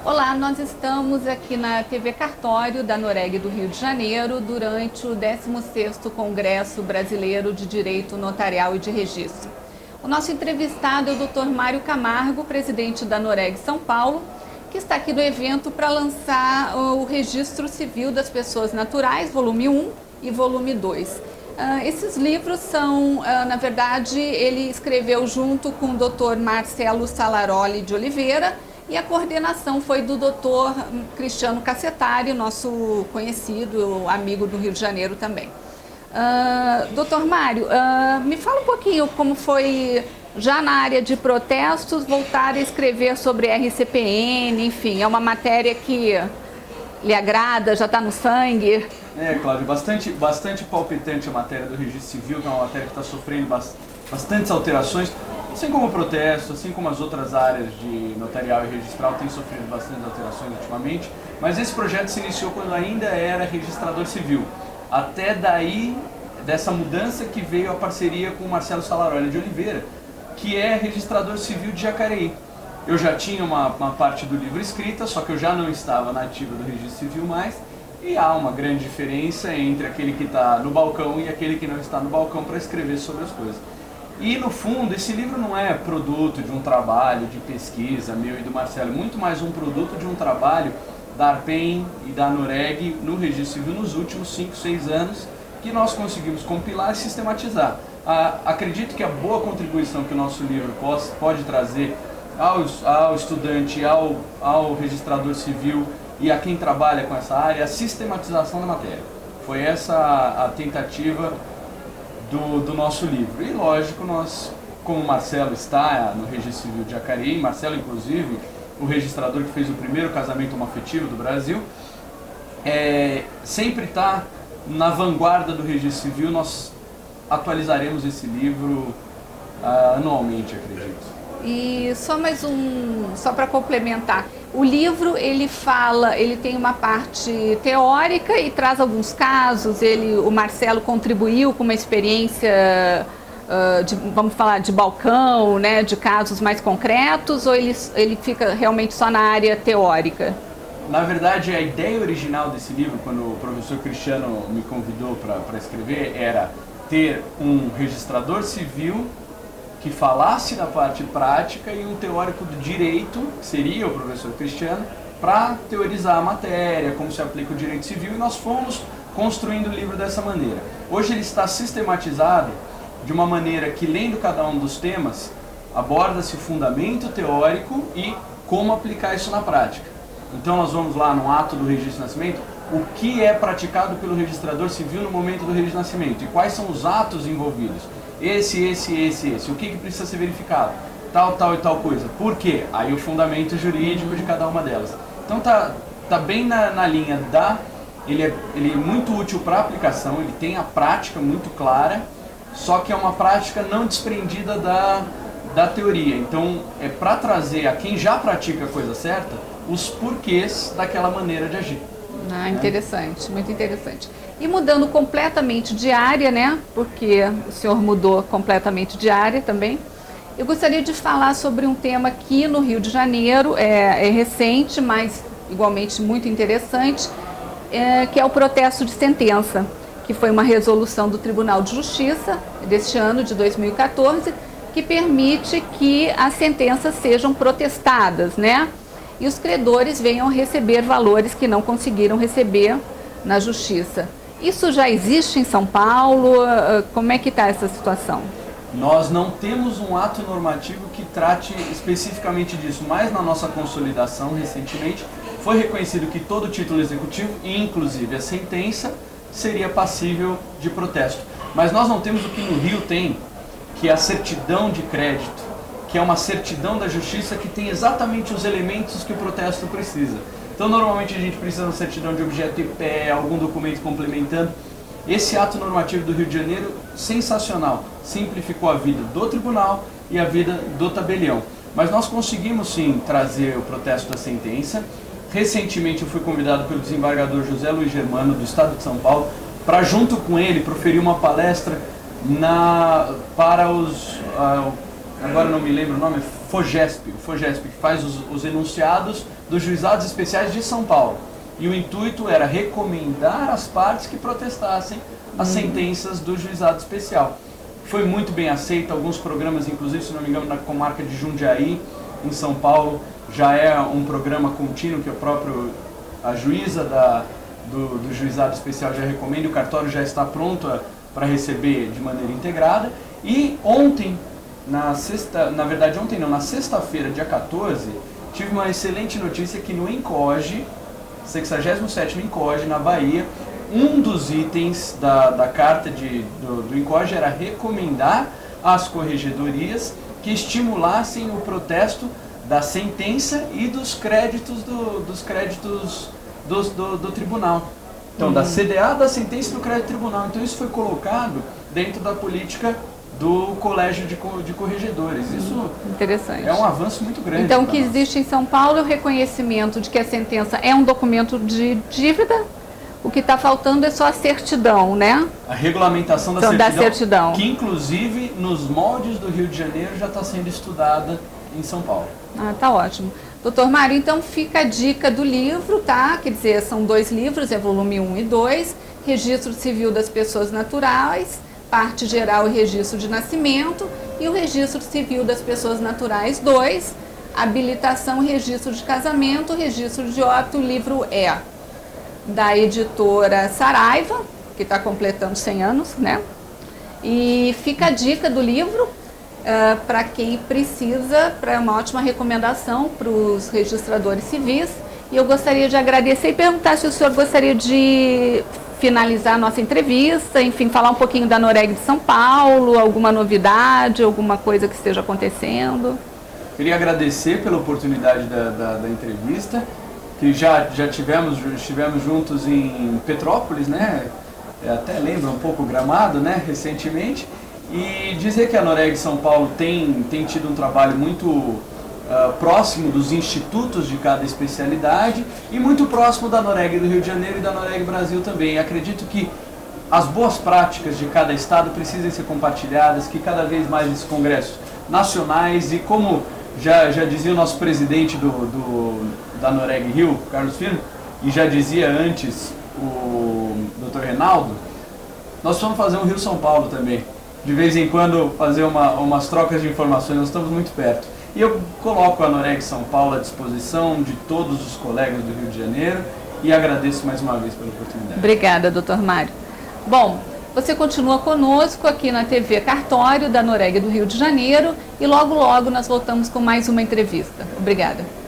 Olá, nós estamos aqui na TV Cartório da Noreg do Rio de Janeiro durante o 16º Congresso Brasileiro de Direito Notarial e de Registro. O nosso entrevistado é o Dr. Mário Camargo, presidente da Noreg São Paulo, que está aqui no evento para lançar o Registro Civil das Pessoas Naturais, volume 1 e volume 2. Esses livros são, na verdade, ele escreveu junto com o Dr. Marcelo Salaroli de Oliveira, e a coordenação foi do Dr. Cristiano Cassetari, nosso conhecido amigo do Rio de Janeiro também. Dr. Mário, me fala um pouquinho como foi, já na área de protestos, voltar a escrever sobre RCPN, enfim, é uma matéria que lhe agrada, já está no sangue? Cláudio, bastante palpitante a matéria do Registro Civil, que é uma matéria que está sofrendo bastantes alterações. Assim como o protesto, assim como as outras áreas de notarial e registral têm sofrido bastantes alterações ultimamente, mas esse projeto se iniciou quando ainda era registrador civil. Até daí, dessa mudança que veio a parceria com o Marcelo Salaroli de Oliveira, que é registrador civil de Jacareí. Eu já tinha uma parte do livro escrita, só que eu já não estava na ativa do Registro Civil mais, e há uma grande diferença entre aquele que está no balcão e aquele que não está no balcão para escrever sobre as coisas. E, no fundo, esse livro não é produto de um trabalho de pesquisa meu e do Marcelo, muito mais um produto de um trabalho da Arpen e da Noreg no Registro Civil nos últimos 5, 6 anos, que nós conseguimos compilar e sistematizar. Acredito que a boa contribuição que o nosso livro pode trazer ao estudante, ao registrador civil e a quem trabalha com essa área é a sistematização da matéria. Foi essa a tentativa do nosso livro. E lógico, nós, como o Marcelo está no Registro Civil de Jacareí, Marcelo inclusive, o registrador que fez o primeiro casamento homoafetivo do Brasil, sempre está na vanguarda do Registro Civil. Nós atualizaremos esse livro anualmente, acredito. E só para complementar, o livro ele tem uma parte teórica e traz alguns casos. O Marcelo contribuiu com uma experiência, vamos falar, de balcão, né, de casos mais concretos, ou ele fica realmente só na área teórica? Na verdade, a ideia original desse livro, quando o professor Cristiano me convidou para escrever, era ter um registrador civil que falasse da parte prática e um teórico do direito, que seria o professor Cristiano, para teorizar a matéria, como se aplica o direito civil, e nós fomos construindo o livro dessa maneira. Hoje ele está sistematizado de uma maneira que, lendo cada um dos temas, aborda-se o fundamento teórico e como aplicar isso na prática. Então nós vamos lá no ato do registro de nascimento, o que é praticado pelo registrador civil no momento do registro de nascimento e quais são os atos envolvidos. Esse, o que precisa ser verificado, tal e tal coisa. Por quê? Aí o fundamento jurídico de cada uma delas. Então tá bem na linha ele é muito útil para a aplicação, ele tem a prática muito clara, só que é uma prática não desprendida da teoria. Então é para trazer a quem já pratica a coisa certa os porquês daquela maneira de agir. Interessante, muito interessante. E mudando completamente de área, né? Porque o senhor mudou completamente de área também. Eu gostaria de falar sobre um tema aqui no Rio de Janeiro, é recente, mas igualmente muito interessante, que é o protesto de sentença, que foi uma resolução do Tribunal de Justiça deste ano, de 2014, que permite que as sentenças sejam protestadas, né? E os credores venham receber valores que não conseguiram receber na Justiça. Isso já existe em São Paulo? Como é que está essa situação? Nós não temos um ato normativo que trate especificamente disso, mas na nossa consolidação recentemente foi reconhecido que todo título executivo, inclusive a sentença, seria passível de protesto. Mas nós não temos o que no Rio tem, que é a certidão de crédito, que é uma certidão da Justiça que tem exatamente os elementos que o protesto precisa. Então, normalmente a gente precisa de uma certidão de objeto e pé, algum documento complementando. Esse ato normativo do Rio de Janeiro, sensacional, simplificou a vida do tribunal e a vida do tabelião. Mas nós conseguimos sim trazer o protesto da sentença. Recentemente eu fui convidado pelo desembargador José Luiz Germano, do Estado de São Paulo, para junto com ele proferir uma palestra para agora não me lembro o nome, FOGESP, que faz os enunciados dos juizados especiais de São Paulo. E o intuito era recomendar às partes que protestassem as sentenças do juizado especial. Foi muito bem aceito, alguns programas, inclusive, se não me engano, na comarca de Jundiaí, em São Paulo, já é um programa contínuo que a juíza do juizado especial já recomenda, o cartório já está pronto para receber de maneira integrada. E ontem, na sexta-feira, dia 14, tive uma excelente notícia que no INCOGE, 67º INCOGE, na Bahia, um dos itens da carta do INCOGE era recomendar às corregedorias que estimulassem o protesto da sentença e dos créditos do tribunal. Então, da CDA, da sentença e do crédito do tribunal. Então, isso foi colocado dentro da política do Colégio de Corregedores. Isso interessante. É um avanço muito grande. Então, o que existe em São Paulo é o reconhecimento de que a sentença é um documento de dívida. O que está faltando é só a certidão, né? A regulamentação da certidão, que inclusive nos moldes do Rio de Janeiro já está sendo estudada em São Paulo. Ah, tá ótimo. Doutor Mário, então fica a dica do livro, tá? Quer dizer, são 2 livros, é volume 1 e 2, Registro Civil das Pessoas Naturais, Parte Geral e Registro de Nascimento, e o Registro Civil das Pessoas Naturais 2, Habilitação e Registro de Casamento, Registro de Óbito, livro E, da editora Saraiva, que está completando 100 anos, né? E fica a dica do livro para quem precisa, para uma ótima recomendação para os registradores civis. E eu gostaria de agradecer e perguntar se o senhor gostaria de finalizar a nossa entrevista, enfim, falar um pouquinho da Noreg de São Paulo, alguma novidade, alguma coisa que esteja acontecendo. Queria agradecer pela oportunidade da entrevista, que já estivemos juntos em Petrópolis, né? Até lembra um pouco Gramado, né? Recentemente. E dizer que a Noreg São Paulo tem tido um trabalho muito próximo dos institutos de cada especialidade e muito próximo da Noreg do Rio de Janeiro e da Noreg Brasil também. Acredito que as boas práticas de cada estado precisam ser compartilhadas, que cada vez mais esses congressos nacionais, e como já dizia o nosso presidente da Noreg Rio, Carlos Firmo, e já dizia antes o Dr. Reinaldo, nós vamos fazer um Rio São Paulo também. De vez em quando fazer umas trocas de informações, nós estamos muito perto. E eu coloco a Noreg São Paulo à disposição de todos os colegas do Rio de Janeiro e agradeço mais uma vez pela oportunidade. Obrigada, Dr. Mário. Bom, você continua conosco aqui na TV Cartório da Noreg do Rio de Janeiro e logo nós voltamos com mais uma entrevista. Obrigada.